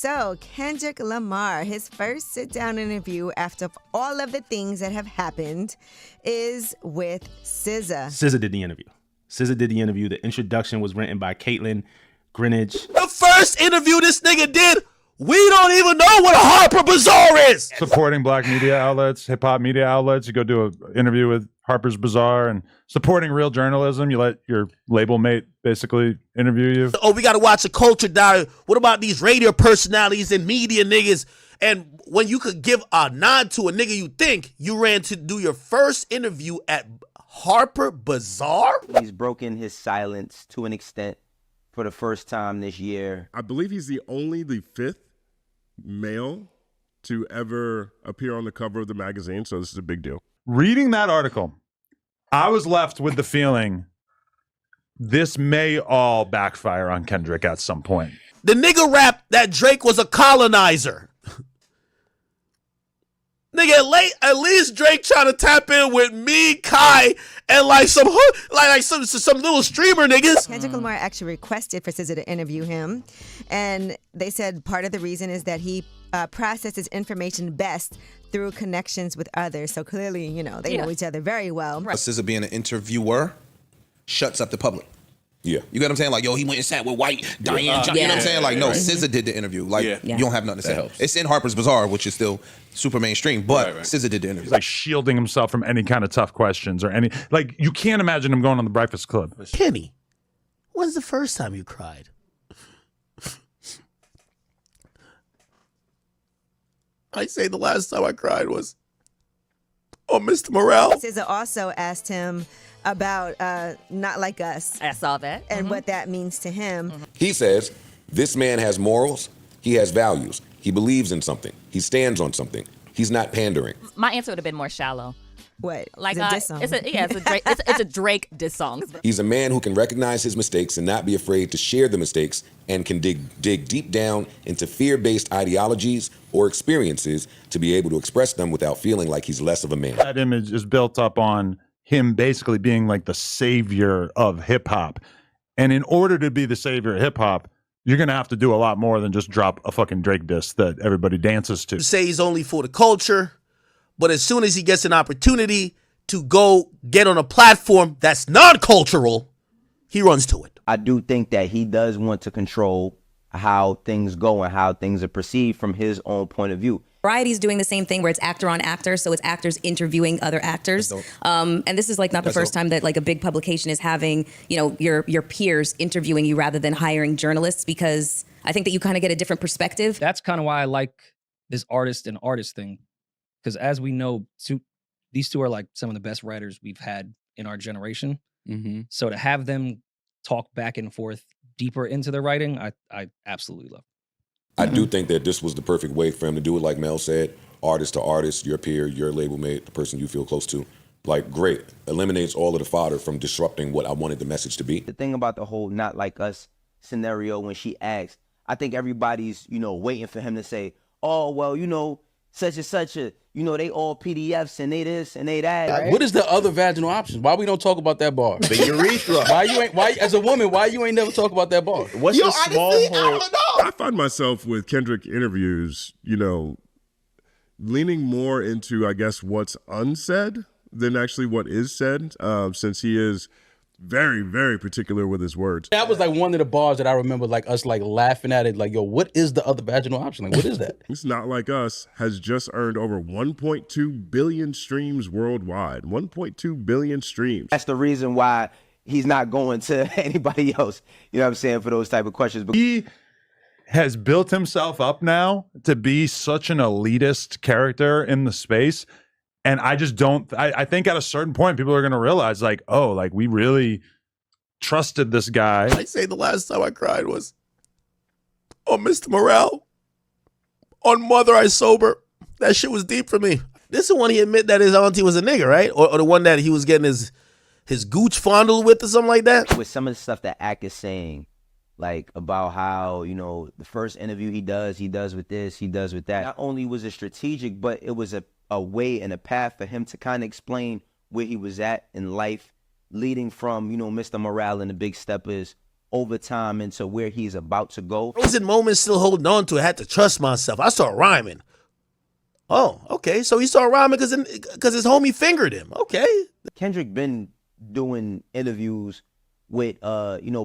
So, Kendrick Lamar, his first sit-down interview after all of the things that have happened is with SZA. SZA did the interview. The introduction was written by Caitlin Greenidge. The first interview this nigga did, we don't even know what a Harper Bazaar is. Supporting black media outlets, hip-hop media outlets. You go do an interview with Harper's Bazaar and supporting real journalism. You let your label mate basically interview you. Oh, we got to watch a culture diary. What about these radio personalities and media niggas? And when you could give a nod to a nigga you think, you ran to do your first interview at Harper Bazaar? He's broken his silence to an extent for the first time this year. I believe he's the fifth male to ever appear on the cover of the magazine, so this is a big deal. Reading that article, I was left with the feeling this may all backfire on Kendrick at some point. The nigga rapped that Drake was a colonizer. Nigga, at least Drake trying to tap in with me, Kai, and like some little streamer niggas. Kendrick Lamar actually requested for SZA to interview him, and they said part of the reason is that he processes information best through connections with others. So clearly, you know, they know each other very well. SZA being an interviewer shuts up the public. Yeah. You get what I'm saying? Like, yo, he went and sat with white Diane. You know what I'm saying? Like, no, SZA did the interview. Like, you don't have nothing to say. Helps. It's in Harper's Bazaar, which is still super mainstream, but SZA did the interview. He's like shielding himself from any kind of tough questions or any, like, you can't imagine him going on the Breakfast Club. Kenny, when's the first time you cried? I say the last time I cried was on Mr. Morale. SZA also asked him about Not Like Us. I saw that. And what that means to him. He says, this man has morals, he has values, he believes in something, he stands on something, he's not pandering. My answer would have been more shallow. What? Like it's a diss song. It's a Drake diss song. He's a man who can recognize his mistakes and not be afraid to share the mistakes and can dig deep down into fear-based ideologies or experiences to be able to express them without feeling like he's less of a man. That image is built up on him basically being like the savior of hip-hop. And in order to be the savior of hip-hop, you're going to have to do a lot more than just drop a fucking Drake diss that everybody dances to. Say he's only for the culture, but as soon as he gets an opportunity to go get on a platform that's non-cultural, he runs to it. I do think that he does want to control how things go and how things are perceived from his own point of view. Variety's doing the same thing where it's actor on actor, so it's actors interviewing other actors. And this is like not the first time that like a big publication is having, you know, your peers interviewing you rather than hiring journalists, because I think that you kind of get a different perspective. That's kind of why I like this artist and artist thing, because as we know, these two are like some of the best writers we've had in our generation. Mm-hmm. So to have them talk back and forth deeper into their writing, I absolutely love. I do think that this was the perfect way for him to do it, like Mel said, artist to artist, your peer, your label mate, the person you feel close to. Like, great. Eliminates all of the fodder from disrupting what I wanted the message to be. The thing about the whole Not Like Us scenario when she asked, I think everybody's, you know, waiting for him to say, oh, well, you know, such and such a, you know, they all PDFs and they this and they that. Right? What is the other vaginal options? Why we don't talk about that bar? The urethra. Why as a woman, why you ain't never talk about that bar? What's the small hole? I find myself with Kendrick interviews, you know, leaning more into, I guess, what's unsaid than actually what is said, since he is very, very particular with his words. That was like one of the bars that I remember, like us like laughing at it, like, yo, what is the other vaginal option? Like, what is that? It's Not Like Us has just earned over 1.2 billion streams worldwide. 1.2 billion streams. That's the reason why he's not going to anybody else, you know what I'm saying, for those type of questions. He has built himself up now to be such an elitist character in the space. And I just don't, I think at a certain point, people are going to realize, like, oh, like, we really trusted this guy. I say the last time I cried was on Mr. Morale, on Mother I Sober. That shit was deep for me. This is the one he admit that his auntie was a nigga, right? Or the one that he was getting his gooch fondled with or something like that? With some of the stuff that Ak is saying, like about how, you know, the first interview he does with this, he does with that. Not only was it strategic, but it was a way and a path for him to kind of explain where he was at in life, leading from, you know, Mr. Morale and the Big Steppers over time into where he's about to go. I was in moments still holding on to it. I had to trust myself. I started rhyming. Oh, okay. So he started rhyming because his homie fingered him. Okay. Kendrick been doing interviews with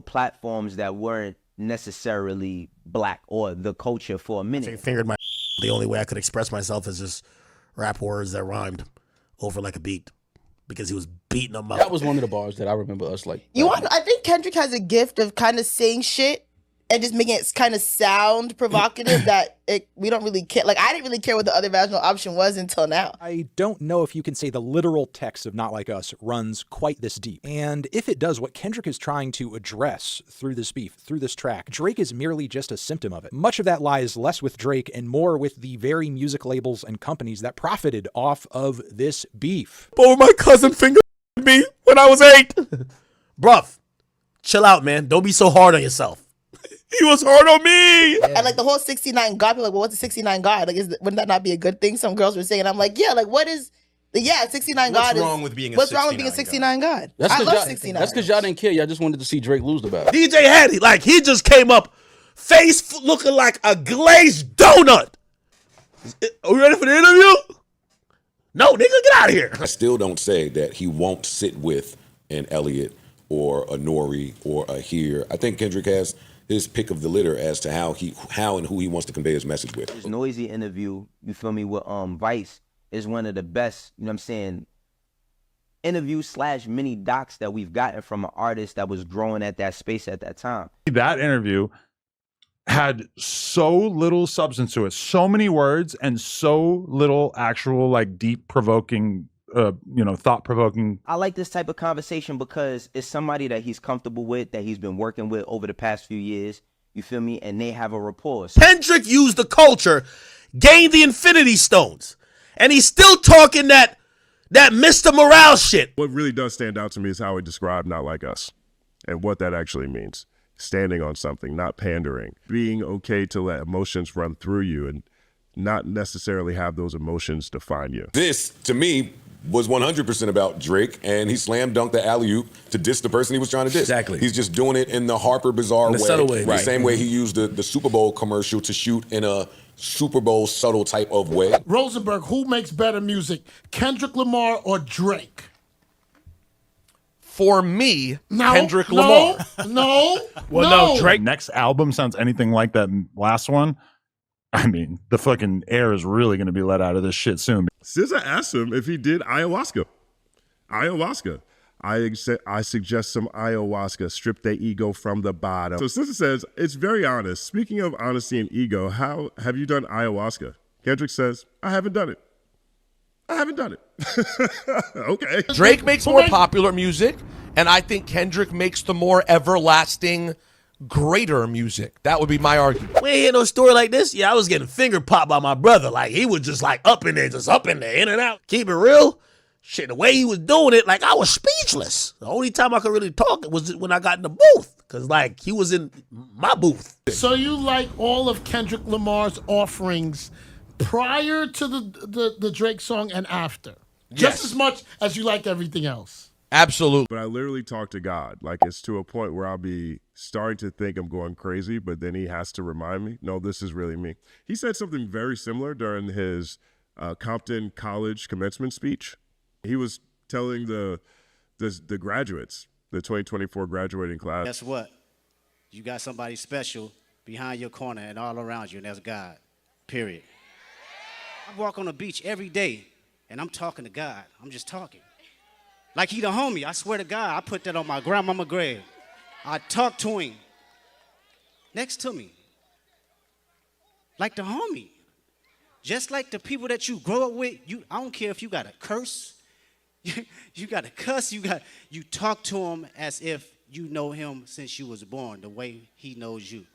platforms that weren't necessarily black or the culture for a minute. He fingered my. The only way I could express myself is just rap words that rhymed over like a beat, because he was beating them up. That was one of the bars that I remember us like. I think Kendrick has a gift of kind of saying shit and just making it kind of sound provocative that we don't really care. Like, I didn't really care what the other vaginal option was until now. I don't know if you can say the literal text of Not Like Us runs quite this deep. And if it does, what Kendrick is trying to address through this beef, through this track, Drake is merely just a symptom of it. Much of that lies less with Drake and more with the very music labels and companies that profited off of this beef. Oh, my cousin fingered me when I was 8. Bruv, chill out, man. Don't be so hard on yourself. He was hard on me. Yeah. And like the whole 69 God, people like, well, what's a 69 God? Like, wouldn't that not be a good thing? Some girls were saying, and I'm like, yeah, like, what is, 69 God? What's wrong with being a 69 God? What's wrong with being a 69 God? That's I love 69. That's because y'all didn't care. Y'all just wanted to see Drake lose the battle. DJ Hattie, like, he just came up, face looking like a glazed donut. Are we ready for the interview? No, nigga, get out of here. I still don't say that he won't sit with an Elliot or a Nori or a Here. I think Kendrick has his pick of the litter as to how and who he wants to convey his message with. His Noisy interview, you feel me, with Vice is one of the best, you know what I'm saying, interviews / mini docs that we've gotten from an artist that was growing at that space at that time. That interview had so little substance to it, so many words and so little actual like deep provoking thought-provoking. I like this type of conversation because it's somebody that he's comfortable with, that he's been working with over the past few years, you feel me, and they have a rapport. Kendrick used the culture, gained the Infinity Stones, and he's still talking that Mr. Morale shit. What really does stand out to me is how he described Not Like Us and what that actually means. Standing on something, not pandering, being okay to let emotions run through you and not necessarily have those emotions define you. This, to me, was 100% about Drake, and he slam dunked the alley-oop to diss the person he was trying to diss. Exactly. He's just doing it in the Harper Bazaar way. Subtle way. The same way he used the Super Bowl commercial to shoot in a Super Bowl subtle type of way. Rosenberg, who makes better music, Kendrick Lamar or Drake? For me, Kendrick Lamar. No, Drake. Next album sounds anything like that last one. I mean, the fucking air is really going to be let out of this shit soon. SZA asked him if he did ayahuasca. I suggest some ayahuasca. Strip their ego from the bottom. So SZA says, it's very honest. Speaking of honesty and ego, how have you done ayahuasca? Kendrick says, I haven't done it. Okay. Drake makes more popular music, and I think Kendrick makes the more everlasting, greater music. That would be my argument. We ain't hear no story like this. Yeah, I was getting finger popped by my brother. Like, he was just like up in there, in and out. Keep it real. Shit, the way he was doing it, like, I was speechless. The only time I could really talk was when I got in the booth, because, like, he was in my booth. So you like all of Kendrick Lamar's offerings prior to the Drake song and after? Just as much as you like everything else? Absolutely. But I literally talk to God. Like, it's to a point where I'll be starting to think I'm going crazy, but then he has to remind me, no, this is really me. He said something very similar during his Compton College commencement speech. He was telling the graduates, the 2024 graduating class. Guess what? You got somebody special behind your corner and all around you, and that's God, period. I walk on the beach every day, and I'm talking to God. I'm just talking. Like he the homie. I swear to God, I put that on my grandmama grave. I talk to him next to me. Like the homie. Just like the people that you grow up with, I don't care if you got to curse, you got to cuss, you talk to him as if you know him since you was born, the way he knows you.